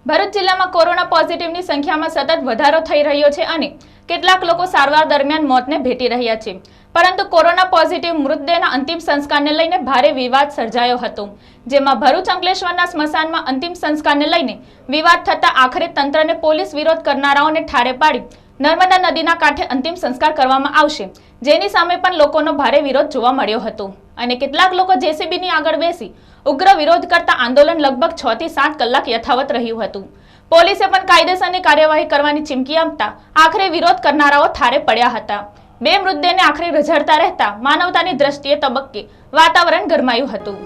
ભરૂચ જિલ્લામાં કોરોના પોઝિટિવની સંખ્યામાં સતત વધારો થઈ રહ્યો છે અને કેટલાક લોકો સારવાર દરમિયાન મોતને ભેટી રહ્યા છે, પરંતુ કોરોના પોઝિટિવ મૃતદેહના અંતિમ સંસ્કારને લઈને ભારે વિવાદ સર્જાયો હતો, જેમાં ભરૂચ અંકલેશ્વરના સ્મશાનમાં અંતિમ સંસ્કારને લઈને વિવાદ થતા આખરે તંત્રને પોલીસ વિરોધ કરનારાઓને ઠારે પાડી નર્મદા નદીના કાંઠે અંતિમ સંસ્કાર કરવામાં આવશે, જેની સામે પણ લોકોનો ભારે વિરોધ જોવા મળ્યો હતો અને કેટલાક લોકો જેસીબીની આગળ બેસી ઉગ્ર વિરોધ કરતા આંદોલન લગભગ 6 થી 7 કલાક યથાવત રહ્યું હતું। પોલીસે પણ કાયદેસરની કાર્યવાહી કરવાની ચીમકી આપતા આખરે વિરોધ કરનારાઓ ઠારે પડ્યા હતા। બે મૃતદેહને આખરે રઝળતા રહેતા માનવતાની દ્રષ્ટિએ તબક્કે વાતાવરણ ગરમાયું હતું।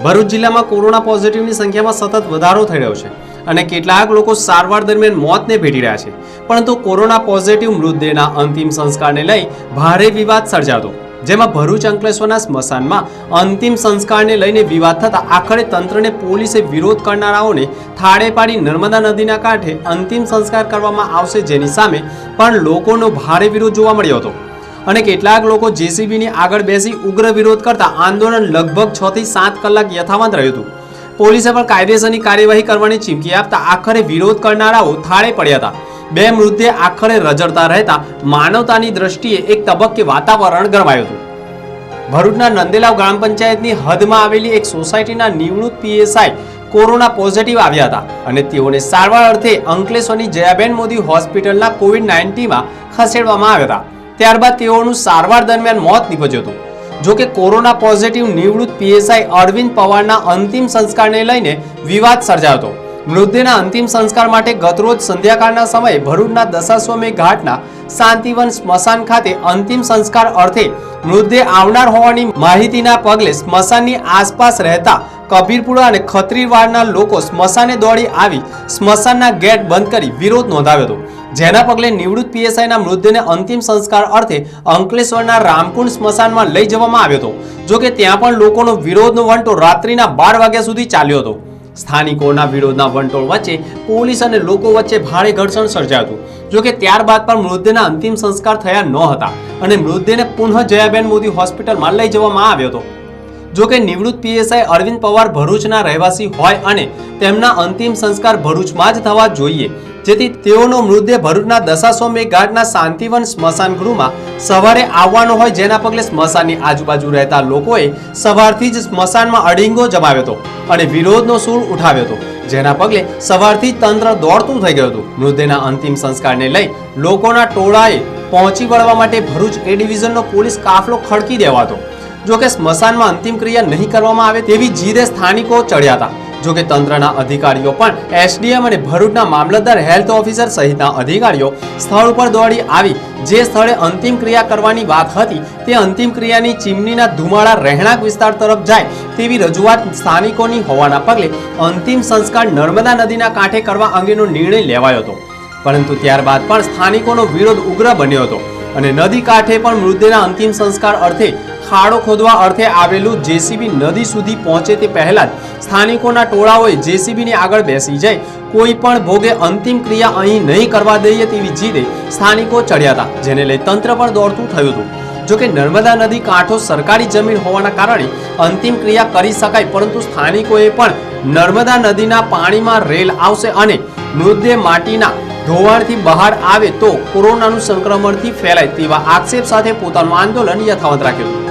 ભરૂચ જિલ્લામાં કોરોના પોઝિટિવની સંખ્યામાં સતત વધારો થઈ રહ્યો છે અને કેટલાક લોકો સારવાર દરમિયાન મોતને ભેટી રહ્યા છે, પરંતુ કોરોના પોઝિટિવ મૃતદેહના અંતિમ સંસ્કારને લઈ ભારે વિવાદ સર્જાતો, જેમાં ભરૂચ અંકલેશ્વરના સ્મશાનમાં અંતિમ સંસ્કારને લઈને વિવાદ થતા આખરે તંત્રને પોલીસે વિરોધ કરનારાઓને થાળે પાડી નર્મદા નદીના કાંઠે અંતિમ સંસ્કાર કરવામાં આવશે, જેની સામે પણ લોકોનો ભારે વિરોધ જોવા મળ્યો હતો અને કેટલાક લોકો જેસીબીની આગળ બેસી ઉગ્ર વિરોધ કરતા આંદોલન લગભગ 6 થી 7 કલાક યથાવત રહ્યું હતું। પોલીસે પણ કાયદેસરની કાર્યવાહી કરવાની ચીમકી આપતા આખરે વિરોધ કરનારાઓ થાળે પડ્યા હતા। બે મૃતદેહ આખરે રઝળતા રહેતા માનવતાની દ્રષ્ટિએ એક તબક્કે વાતાવરણ ગરમાયું હતું। ભરૂચના નંદેલાવ ગ્રામ પંચાયતની હદમાં આવેલી એક સોસાયટીના નિવૃત્ત પીએસઆઈ કોરોના પોઝિટિવ આવ્યા હતા અને તેઓને સારવાર અર્થે અંકલેશ્વરની જયાબેન મોદી હોસ્પિટલના કોવિડ-19માં ખસેડવામાં આવ્યા હતા। ત્યારબાદ તેઓનું સારવાર દરમિયાન મોત નીપજ્યું હતું। જોકે કોરોના પોઝિટિવ નિવૃત્ત પીએસઆઈ અરવિંદ પવારના અંતિમ સંસ્કારને લઈને વિવાદ સર્જાયો હતો। મૃતદેહના અંતિમ સંસ્કાર માટે ગતરોજ સંધ્યાકાળના સમયે ભરૂચના દશાશ્વમેઘ ઘાટના શાંતિવન સ્મશાન ખાતે અંતિમ સંસ્કાર અર્થે મૃતદેહ આવનાર હોવાની માહિતીના પગલે સ્મશાનની આસપાસ રહેતા કબીરપુરા અને ખત્રીવાડના લોકો સ્મશાને દોડી આવી સ્મશાનના ગેટ બંધ કરી વિરોધ નોંધાવ્યો હતો, જેના પગલે નિવૃત્ત પીએસઆઈના મૃતદેહને અંતિમ સંસ્કાર અર્થે અંકલેશ્વરના રામકુંડ સ્મશાનમાં લઈ જવામાં આવ્યો હતો। જોકે ત્યાં પણ લોકોનો વિરોધનો વંટો રાત્રિના 12 વાગ્યા સુધી ચાલ્યો હતો। સ્થાનિકોના વિરોધના વંટોળ વચ્ચે પોલીસ અને લોકો વચ્ચે ભારે ઘર્ષણ સર્જાયું હતું। જોકે ત્યારબાદ પણ મૃતદેહના અંતિમ સંસ્કાર થયા ન હતા અને મૃતદેહને પુનઃ જયાબેન મોદી હોસ્પિટલમાં લઈ જવામાં આવ્યો હતો। જોકે નિવૃત્ત પીએસઆઈ અરવિંદ પવાર ભરૂચના રહેવાસી હોય અને તેમના અંતિમ સંસ્કાર ભરૂચમાં જ થવા જોઈએ, જેથી તેઓનો મૃતદેહ ભરૂચના દશાશ્વમેઘ ઘાટના શાંતિવન સ્મશાન ગૃહમાં સવારે આવવાનો હોય, જેના પગલે સ્મશાનની આજુબાજુ રહેતા લોકોએ સવારથી જ સ્મશાનમાં અડીંગો જમાવ્યો હતો અને વિરોધનો સૂર ઉઠાવ્યો હતો, જેના પગલે સવારથી તંત્ર દોડતું થઈ ગયું હતું। મૃતદેહના અંતિમ સંસ્કારને લઈ લોકોના ટોળાએ પહોંચી વળવા માટે ભરૂચ એ ડિવિઝનનો પોલીસ કાફલો ખડકી દેવાતો। જોકે સ્મશાનમાં અંતિમ ક્રિયા નહીં કરવામાં આવે તેવી જીદે સ્થાનિકો ચડ્યા હતા। જોકે તંત્રના અધિકારીઓ પણ એસડીએમ અને ભરૂચના મામલતદાર હેલ્થ ઓફિસર સહિતના અધિકારીઓ સ્થળ ઉપર દોડી આવી જે સ્થળે અંતિમ ક્રિયા કરવાની વાત હતી તે અંતિમ ક્રિયાની ચીમનીના ધુમાડા રહેણાંક વિસ્તાર તરફ જાય તેવી રજૂઆત સ્થાનિકોની હોવાના પગલે અંતિમ સંસ્કાર નર્મદા નદીના કાંઠે કરવા અંગેનો નિર્ણય લેવાયો હતો, પરંતુ ત્યારબાદ પણ સ્થાનિકોનો વિરોધ ઉગ્ર બન્યો હતો અને નદી કાંઠે પણ મૃતદેહના અંતિમ સંસ્કાર અર્થે ખાડો ખોદવા અર્થે આવેલું જેસીબી નદી સુધી પહોંચે તે પહેલા જ સ્થાનિકોના ટોળાઓએ જેસીબીની આગળ બેસી જાય કોઈ પણ ભોગે અંતિમ ક્રિયા અહીં નહીં કરવા દઈએ તેવી જીદે સ્થાનિકો ચડ્યા હતા, જેને લઈ તંત્ર પણ દોડતું થયું હતું। જોકે નર્મદા નદી કાંઠો સરકારી જમીન હોવાના કારણે અંતિમ ક્રિયા કરી શકાય, પરંતુ સ્થાનિકોએ પણ નર્મદા નદીના પાણીમાં રેલ આવશે અને મૃતદેહ માટીના ધોવાણથી બહાર આવે તો કોરોનાનું સંક્રમણથી ફેલાય તેવા આક્ષેપ સાથે પોતાનું આંદોલન યથાવત રાખ્યું હતું।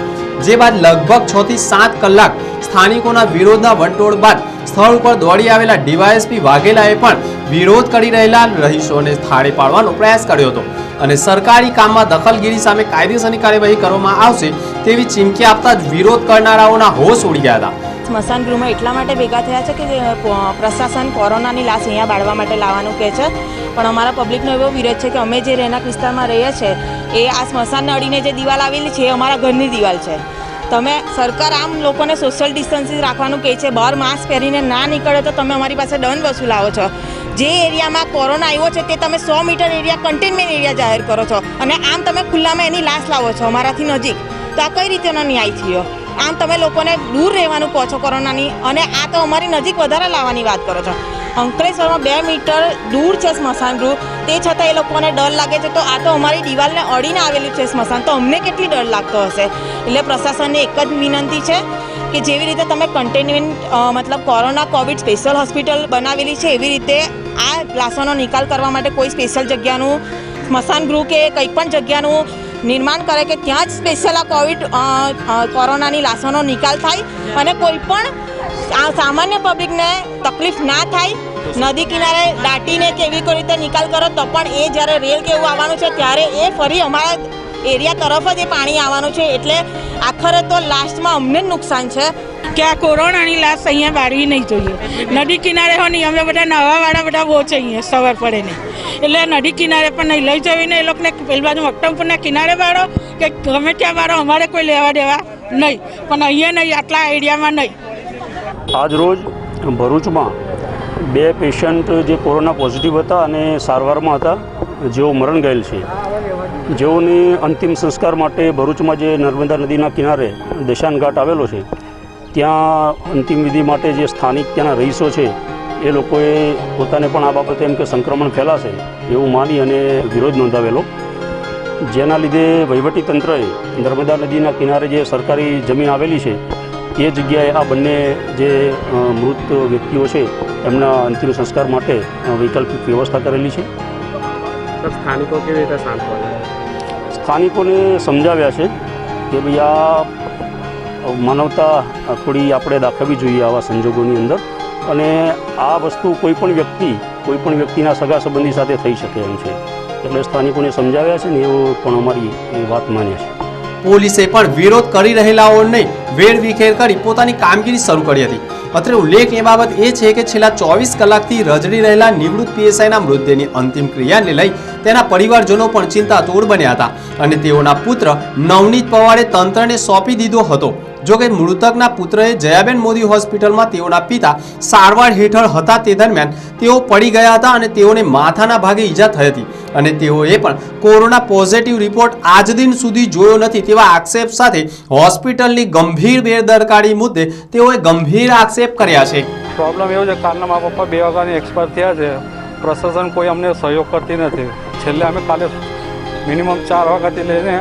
જે બાદ લગભગ 6 થી 7 કલાક સ્થાનિકોના વિરોધના વંટોળ બાદ સ્થળ ઉપર દોડી આવેલા ડીવાયએસપી વાઘેલાએ પણ વિરોધ કરી રહેલા રહીશોને થાળે પાડવાનો પ્રયાસ કર્યો હતો અને સરકારી કામમાં દખલગીરી સામે કાયદેસરની કાર્યવાહી કરવામાં આવશે તેવી ચીમકી આપતા જ વિરોધ કરનારાઓના હોશ ઉડી ગયા હતા। સ્મશાન ગૃહમાં એટલા માટે ભેગા થયા છે કે પ્રશાસન કોરોનાની લાશ અહીંયા બાળવા માટે લાવવાનું કહે છે, પણ અમારા પબ્લિકનો એવો વિરોધ છે કે અમે જે રહેણાંક વિસ્તારમાં રહીએ છીએ એ આ સ્મશાનને અડીને જે દિવાલ આવેલી છે એ અમારા ઘરની દિવાલ છે। તમે સરકાર આમ લોકોને સોશિયલ ડિસ્ટન્સિંગ રાખવાનું કહે છે, બહાર માસ્ક પહેરીને ના નીકળે તો તમે અમારી પાસે દંડ વસૂલાવો છો। જે એરિયામાં કોરોના આવ્યો છે તે તમે 100 મીટર એરિયા કન્ટેનમેન્ટ એરિયા જાહેર કરો છો અને આમ તમે ખુલ્લામાં એની લાશ લાવો છો અમારાથી નજીક, તો આ કઈ રીતેનો ન્યાય થયો? આમ તમે લોકોને દૂર રહેવાનું કહો છો કોરોનાની અને આ તો અમારી નજીક વધારે લાવવાની વાત કરો છો। અંકલેશ્વરમાં 2 મીટર દૂર છે સ્મશાન ગૃહ, તે છતાં એ લોકોને ડર લાગે છે, તો આ તો અમારી દિવાલને અડીને આવેલું છે સ્મશાન, તો અમને કેટલી ડર લાગતો હશે। એટલે પ્રશાસનને એક જ વિનંતી છે કે જેવી રીતે તમે કન્ટેનમેન્ટ મતલબ કોરોના કોવિડ સ્પેશિયલ હોસ્પિટલ બનાવેલી છે એવી રીતે આ લાશોનો નિકાલ કરવા માટે કોઈ સ્પેશિયલ જગ્યાનું સ્મશાન ગૃહ કે કંઈ પણ જગ્યાનું નિર્માણ કરે કે ત્યાં જ સ્પેશિયલ આ કોવિડ કોરોનાની લાશોનો નિકાલ થાય અને કોઈ પણ સામાન્ય પબ્લિકને તકલીફ ના થાય. નદી કિનારે દાટીને કે એવી કોઈ રીતે નિકાલ કરો તો પણ એ જ્યારે રેલ કે એવું આવવાનું છે ત્યારે એ ફરી અમારા એરિયા તરફ જ એ પાણી આવવાનું છે. એટલે આખરે તો લાસ્ટમાં અમને જ નુકસાન છે કે આ કોરોનાની લાશ અહીંયા બાળવી નહીં જોઈએ. નદી કિનારે હો નહીં, અમે બધા નવાવાળા બધા બહુ છે અહીંયા સવાર પડે નહીં, એટલે નદી કિનારે પણ નહીં લઈ જવીને એ લોકોને પેલી બાજુ મક્તમપુરના કિનારે બાળો કે ગમે ત્યાં બાળો, અમારે કોઈ લેવા દેવા નહીં, પણ અહીંયા નહીં, આટલા એરિયામાં નહીં. આજ રોજ ભરૂચમાં 2 પેશન્ટ જે કોરોના પોઝિટિવ હતા અને સારવારમાં હતા, જેઓ મરણ ગયેલ છે, જેઓની અંતિમ સંસ્કાર માટે ભરૂચમાં જે નર્મદા નદીના કિનારે દેશાન ઘાટ આવેલો છે ત્યાં અંતિમ વિધિ માટે જે સ્થાનિક ત્યાંના રહીશો છે એ લોકોએ પોતાને પણ આ બાબતે એમ કે સંક્રમણ ફેલાશે એવું માની અને વિરોધ નોંધાવેલો, જેના લીધે વહીવટીતંત્રએ નર્મદા નદીના કિનારે જે સરકારી જમીન આવેલી છે એ જગ્યાએ આ બંને જે મૃત વ્યક્તિઓ છે એમના અંતિમ સંસ્કાર માટે વૈકલ્પિક વ્યવસ્થા કરેલી છે. સ્થાનિકો કેવી રીતે સાંભળે? સ્થાનિકોને સમજાવ્યા છે કે ભાઈ આ માનવતા થોડી આપણે દાખવવી જોઈએ આવા સંજોગોની અંદર, અને આ વસ્તુ કોઈ પણ વ્યક્તિના સગા સંબંધી સાથે થઈ શકે એમ છે, એટલે સ્થાનિકોને સમજાવ્યા છે ને એવો પણ અમારી એ વાત માન્ય છે. પોલીસે પણ વિરોધ કરી રહેલાઓને વેરવિખેર કરી પોતાની કામગીરી શરૂ કરી હતી. અત્રે ઉલ્લેખનીય બાબત એ છે કે છેલ્લા 24 કલાકથી રજડી રહેલા નિવૃત્ત પીએસઆઈના મૃતદેહની અંતિમ ક્રિયાને લઈ તેના પરિવારજનો પણ ચિંતાતુર બન્યા હતા અને તેઓના પુત્ર નવનીત પવારે તંત્રને સોંપી દીધો હતો. જોકે મૃતકના પુત્રએ જયાબેન મોદી હોસ્પિટલમાં તેઓના પિતા સારવાર હેઠળ હતા તે દરમિયાન તેઓ પડી ગયા હતા અને તેઓને માથાના ભાગે ઈજા થઈ હતી અને તેઓએ પણ કોરોના પોઝિટિવ રિપોર્ટ આજ દિન સુધી જોયો નથી તેવા આક્ષેપ સાથે હોસ્પિટલની ગંભીર બેદરકારી મુદ્દે તેઓએ ગંભીર આક્ષેપ કર્યા છે. પ્રોબ્લેમ એવો છે, કાલના મારા પપ્પા 2 વાગ્યાની એક્સપાયર થયા છે, પ્રશાસન કોઈ અમને સહયોગ કરતી નથી. છેલ્લે અમે કાલે મિનિમમ 4 વાગ્યાથી લઈને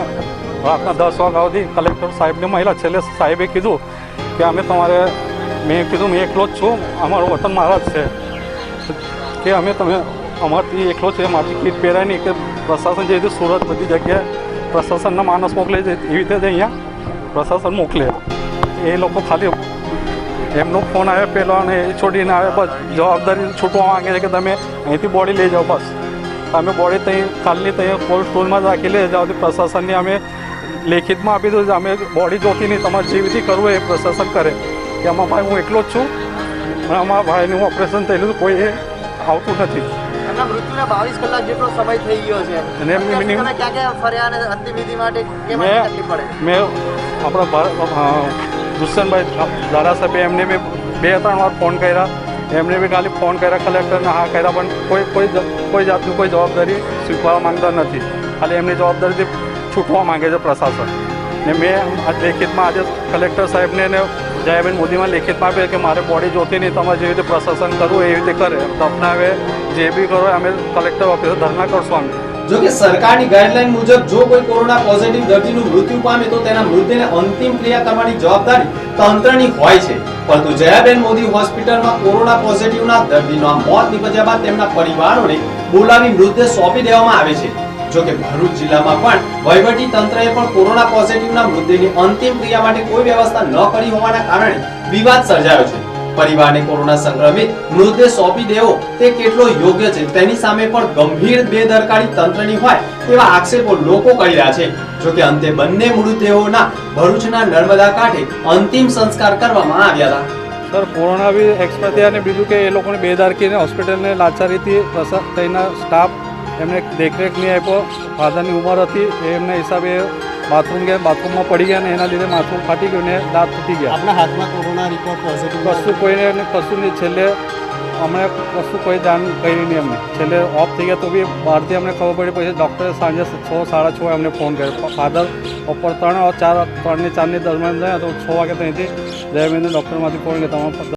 રાતના 10 વાગ્યા સુધી કલેક્ટર સાહેબને મળ્યા. છેલ્લે સાહેબે કીધું કે અમે તમારે, મેં કીધું મેં એકલો જ છું, અમારું વતન મારા જ છે, કે અમે તમે અમારથી એકલો છે, મારી કીટ પહેરાય નહીં, કે પ્રશાસન જે રીતે સુરત બધી જગ્યાએ પ્રશાસનના માણસ મોકલે છે એવી રીતે જ અહીંયા પ્રશાસન મોકલે. એ લોકો ખાલી એમનો ફોન આવે પહેલો અને એ છોડીને આવે, બસ જવાબદારી છૂટવા માંગે છે કે તમે અહીંથી બોડી લઈ જાઓ. બસ અમે બોડી ત્યાં કાલની ત્યાં કોલ્ડ સ્ટોરમાં જ રાખી લઈ જાઓ. પ્રશાસનને અમે લેખિતમાં આપી દઉં, અમે બોડી જોતી નહીં, તમારે જે વિધિ કરવું એ પ્રશાસન કરે. કે અમારા ભાઈ હું એકલો જ છું અને અમારા ભાઈનું ઓપરેશન થયેલું, કોઈ એ આવતું નથી. એમના મૃત્યુને 22 કલાક જેટલો સમય થઈ ગયો છે અને એમની મિનિમમ ક્યાં ક્યાં ફર્યા અને અંતિમ વિધિ માટે કેમ તકલીફ પડે? મેં આપણા દુષ્યંતભાઈ ધારાસભ્ય એમને મેં 2-3 વાર ફોન કર્યા, એમને બી ખાલી ફોન કર્યા કલેક્ટરને, હા કર્યા, પણ કોઈ જાતની કોઈ જવાબદારી સ્વીકારવા માંગતા નથી. ખાલી એમની જવાબદારીથી છૂટવા માંગે છે પ્રશાસન. ને મેં લેખિતમાં આજે કલેક્ટર સાહેબને ને જયાબેન મોદીમાં લેખિતમાં આપે કે મારે બોડી જોતી નહીં, તમારે જેવી રીતે પ્રશાસન કરવું એવી રીતે કરે. દફનાવે, જે બી કરો અમે કલેક્ટર ઓફિસે ધરના કરશું અમે. જો કે સરકારની ગાઈડલાઈન મુજબ જો કોઈ કોરોના પોઝિટિવ દર્દીનું મૃત્યુ પામે તો તેના મૃતદેહને અંતિમ ક્રિયા કરવાની જવાબદારી તંત્રની હોય છે, પરંતુ જયાબેન મોદી હોસ્પિટલમાં કોરોના પોઝિટિવના દર્દીના મોત નીપજ્યા બાદ તેમના પરિવારોને બોલાવી મૃતદેહ સોંપી દેવામાં આવે છે. જો કે ભરૂચ જિલ્લામાં પણ વહીવટી તંત્રએ પણ કોરોના પોઝિટિવના મૃતદેહની અંતિમ ક્રિયા માટે કોઈ વ્યવસ્થા ન કરી હોવાના કારણે વિવાદ સર્જાયો છે. પરિવારને કોરોના સંક્રમિત મૃતદેહ સોંપી દેવો તે કેટલો યોગ્ય છે તેની સામે પણ ગંભીર બેદરકારી તંત્રની હોય તેવા આક્ષેપો લોકો કરી રહ્યા છે. જો કે અંતે બંને મૃતદેહોના ભરૂચના નર્મદા કાંઠે અંતિમ સંસ્કાર કરવામાં આવ્યા હતા. સર, કોરોના બી એક્સપાયર થયા અને બીજું કે એ લોકોની બેદારકીને હોસ્પિટલને લાચારીથી તેના સ્ટાફ એમને દેખરેખ નહીં આપ્યો. ફાધરની ઉંમર હતી એમના હિસાબે બાથરૂમ ગયા, બાથરૂમમાં પડી ગયા ને એના લીધે માથું ફાટી ગયું ને દાંત તૂટી ગયા. આપણા હાથમાં કોરોના રિપોર્ટ પોઝિટિવ કશું કોઈને કશું નહીં. છેલ્લે અમને કશું કોઈ જાણ કરી નહીં. અમને છેલ્લે ઓફ થઈ ગયા તો બી બહારથી અમને ખબર પડી. પછી ડૉક્ટરે સાંજે 6-6:30 અમને ફોન કર્યો. ફાધર ઉપર 3-4 દરમિયાન ગયા તો 6 વાગે ત્યાંથી જયાબેનને ડૉક્ટરમાંથી ફોન કર્યો. તમારા